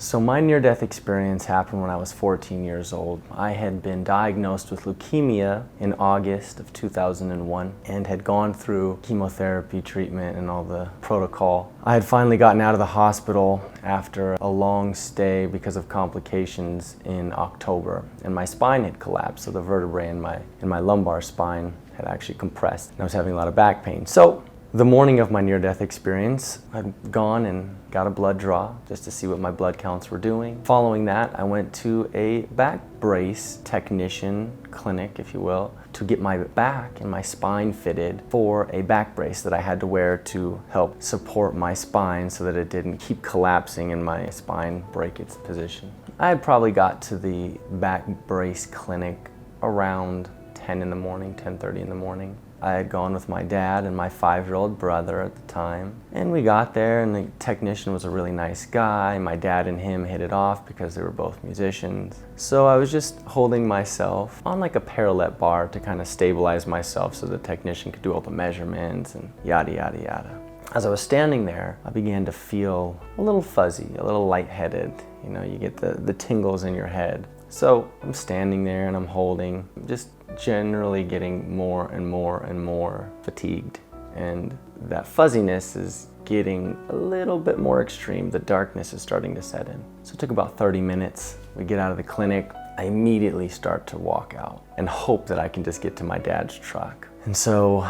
So my near-death experience happened when I was 14 years old. I had been diagnosed with leukemia in August of 2001 and had gone through chemotherapy treatment and all the protocol. I had finally gotten out of the hospital after a long stay because of complications in October, and my spine had collapsed, so the vertebrae in my lumbar spine had actually compressed, and I was having a lot of back pain. So the morning of my near-death experience, I'd gone and got a blood draw just to see what my blood counts were doing. Following that, I went to a back brace technician clinic, if you will, to get my back and my spine fitted for a back brace that I had to wear to help support my spine so that it didn't keep collapsing and my spine break its position. I had probably got to the back brace clinic around 10 in the morning, 10:30 in the morning. I had gone with my dad and my 5-year-old brother at the time. And we got there and the technician was a really nice guy. My dad and him hit it off because they were both musicians. So I was just holding myself on like a parallel bar to kind of stabilize myself so the technician could do all the measurements and yada, yada, yada. As I was standing there, I began to feel a little fuzzy, a little lightheaded. You know, you get the tingles in your head. So I'm standing there and I'm holding, just generally getting more and more and more fatigued. And that fuzziness is getting a little bit more extreme. The darkness is starting to set in. So it took about 30 minutes. We get out of the clinic. I immediately start to walk out and hope that I can just get to my dad's truck. And so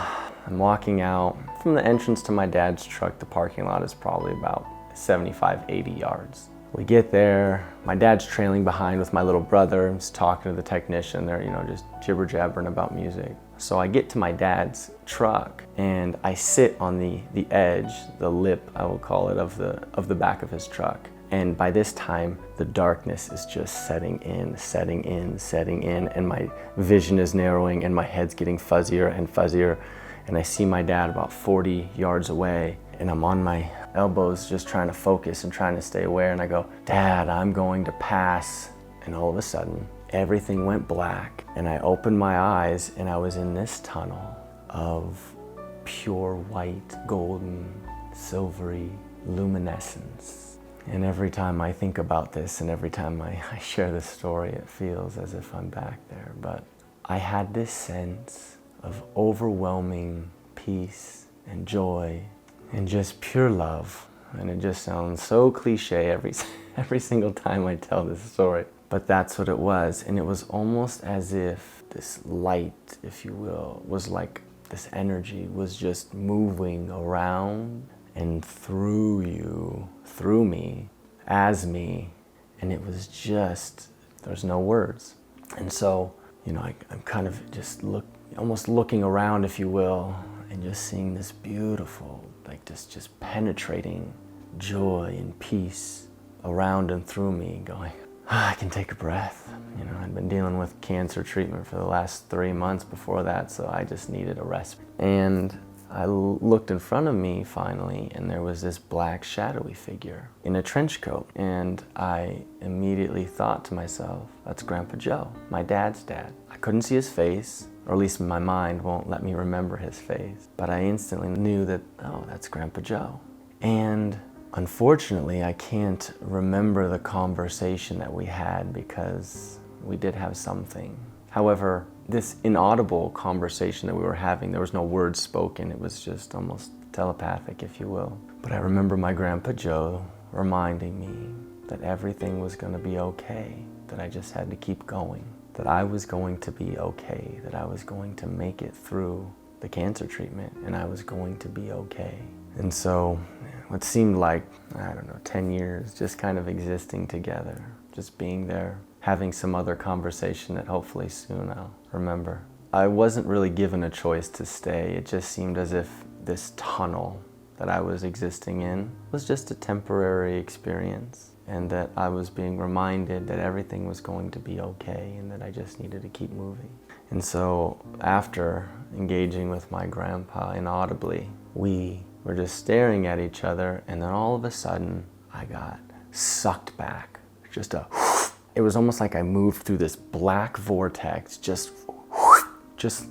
I'm walking out. From the entrance to my dad's truck, the parking lot is probably about 75, 80 yards. We get there, my dad's trailing behind with my little brother. He's talking to the technician. They're, just jibber jabbering about music. So I get to my dad's truck and I sit on the edge, the lip, I will call it, of the back of his truck. And by this time, the darkness is just setting in, and my vision is narrowing and my head's getting fuzzier and fuzzier. And I see my dad about 40 yards away, and I'm on my elbows just trying to focus and trying to stay aware, and I go, "Dad, I'm going to pass." And all of a sudden, everything went black, and I opened my eyes, and I was in this tunnel of pure white, golden, silvery luminescence. And every time I think about this, and every time I share this story, it feels as if I'm back there. But I had this sense of overwhelming peace and joy and just pure love. And it just sounds so cliche every single time I tell this story. But that's what it was. And it was almost as if this light, if you will, was like this energy was just moving around and through you, through me, as me. And it was just, there's no words. And so, I'm kind of just almost looking around, if you will, and just seeing this beautiful, like this just penetrating joy and peace around and through me, going, I can take a breath. I'd been dealing with cancer treatment for the last 3 months before that, so I just needed a rest. And I looked in front of me finally, and there was this black shadowy figure in a trench coat. And I immediately thought to myself, that's Grandpa Joe, my dad's dad. I couldn't see his face, or at least my mind won't let me remember his face. But I instantly knew that, oh, that's Grandpa Joe. And unfortunately, I can't remember the conversation that we had because we did have something. However, this inaudible conversation that we were having, there was no words spoken. It was just almost telepathic, if you will. But I remember my Grandpa Joe reminding me that everything was going to be okay, that I just had to keep going, that I was going to be okay, that I was going to make it through the cancer treatment, and I was going to be okay. And so what seemed like, 10 years, just kind of existing together, just being there, having some other conversation that hopefully soon I'll remember. I wasn't really given a choice to stay. It just seemed as if this tunnel that I was existing in was just a temporary experience, and that I was being reminded that everything was going to be okay and that I just needed to keep moving. And so after engaging with my grandpa inaudibly, we were just staring at each other, and then all of a sudden I got sucked back. It was almost like I moved through this black vortex, just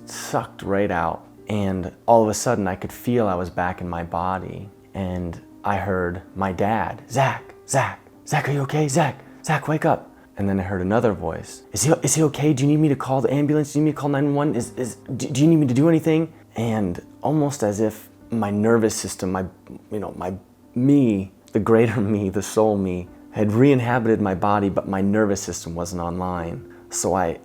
sucked right out. And all of a sudden I could feel I was back in my body, and I heard my dad, Zach, Zach, are you okay? Zach, wake up. And then I heard another voice. Is he okay? Do you need me to call the ambulance? Do you need me to call 911? Do you need me to do anything? And almost as if my nervous system, me, the greater me, the soul me, had re-inhabited my body, but my nervous system wasn't online. So I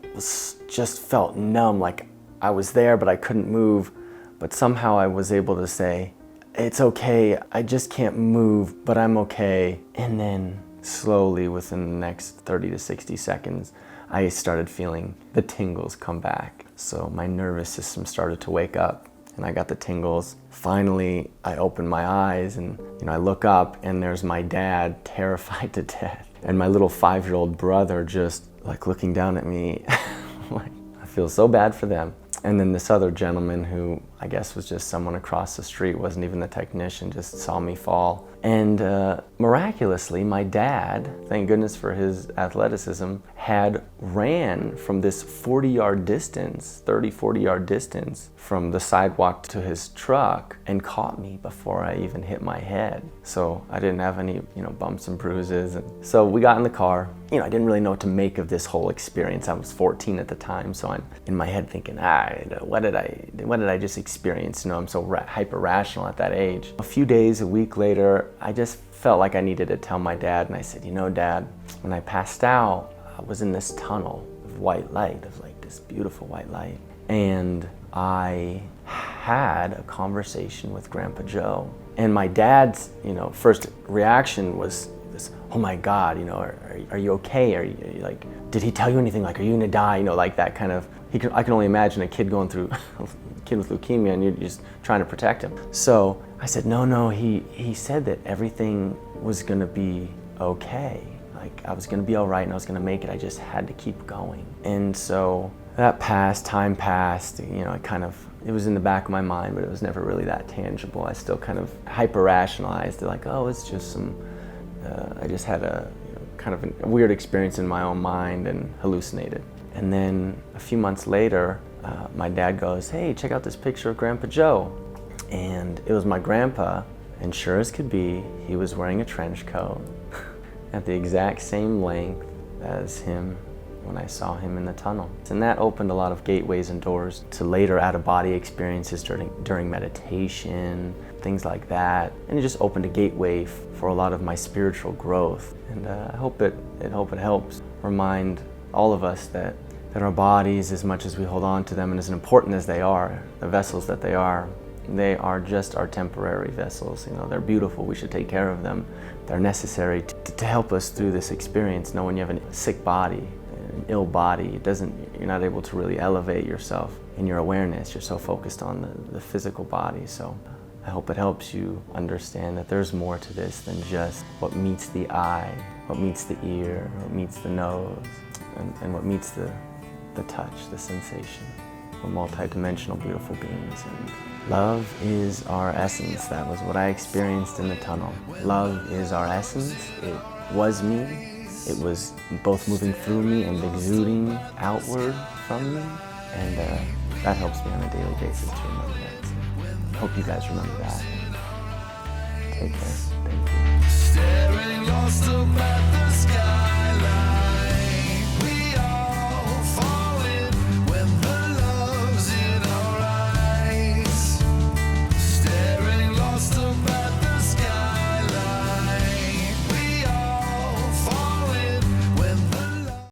just felt numb, like I was there, but I couldn't move. But somehow I was able to say, it's okay, I just can't move, but I'm okay. And then slowly, within the next 30 to 60 seconds, I started feeling the tingles come back. So my nervous system started to wake up and I got the tingles. Finally, I opened my eyes and I look up and there's my dad, terrified to death. And my little 5-year-old brother just like looking down at me. Like, I feel so bad for them. And then this other gentleman who I guess was just someone across the street, wasn't even the technician, just saw me fall. And miraculously, my dad, thank goodness for his athleticism, had ran from this 40-yard distance, 30, 40-yard distance from the sidewalk to his truck and caught me before I even hit my head. So I didn't have any, bumps and bruises. And so we got in the car. I didn't really know what to make of this whole experience. I was 14 at the time, so I'm in my head thinking, what did I just experience? I'm so hyper rational at that age. A few days, a week later, I just felt like I needed to tell my dad, and I said, Dad, when I passed out, I was in this tunnel of white light, of like this beautiful white light, and I had a conversation with Grandpa Joe. And my dad's, first reaction was this, oh my God, are you okay? Are you like, did he tell you anything? Like, are you gonna die? Like that kind of, I can only imagine a kid going through, a kid with leukemia and you're just trying to protect him. So I said, no, he said that everything was gonna be okay. Like I was gonna be all right and I was gonna make it. I just had to keep going. And so that passed, time passed, it was in the back of my mind, but it was never really that tangible. I still kind of hyper-rationalized it, like, oh, it's just I just had a kind of a weird experience in my own mind and hallucinated. And then a few months later, my dad goes, hey, check out this picture of Grandpa Joe. And it was my grandpa, and sure as could be, he was wearing a trench coat at the exact same length as him when I saw him in the tunnel. And that opened a lot of gateways and doors to later out-of-body experiences during meditation, things like that. And it just opened a gateway for a lot of my spiritual growth. And I hope it helps remind all of us that our bodies, as much as we hold on to them and as important as they are, the vessels that they are just our temporary vessels. They're beautiful, we should take care of them. They're necessary to help us through this experience. When you have a sick body, an ill body, you're not able to really elevate yourself in your awareness. You're so focused on the physical body. So I hope it helps you understand that there's more to this than just what meets the eye, what meets the ear, what meets the nose, and what meets the touch, the sensation. We're multidimensional, beautiful beings. And love is our essence. That was what I experienced in the tunnel. Love is our essence. It was me. It was both moving through me and exuding outward from me. And that helps me on a daily basis to remember that. So hope you guys remember that. Take care. Thank you.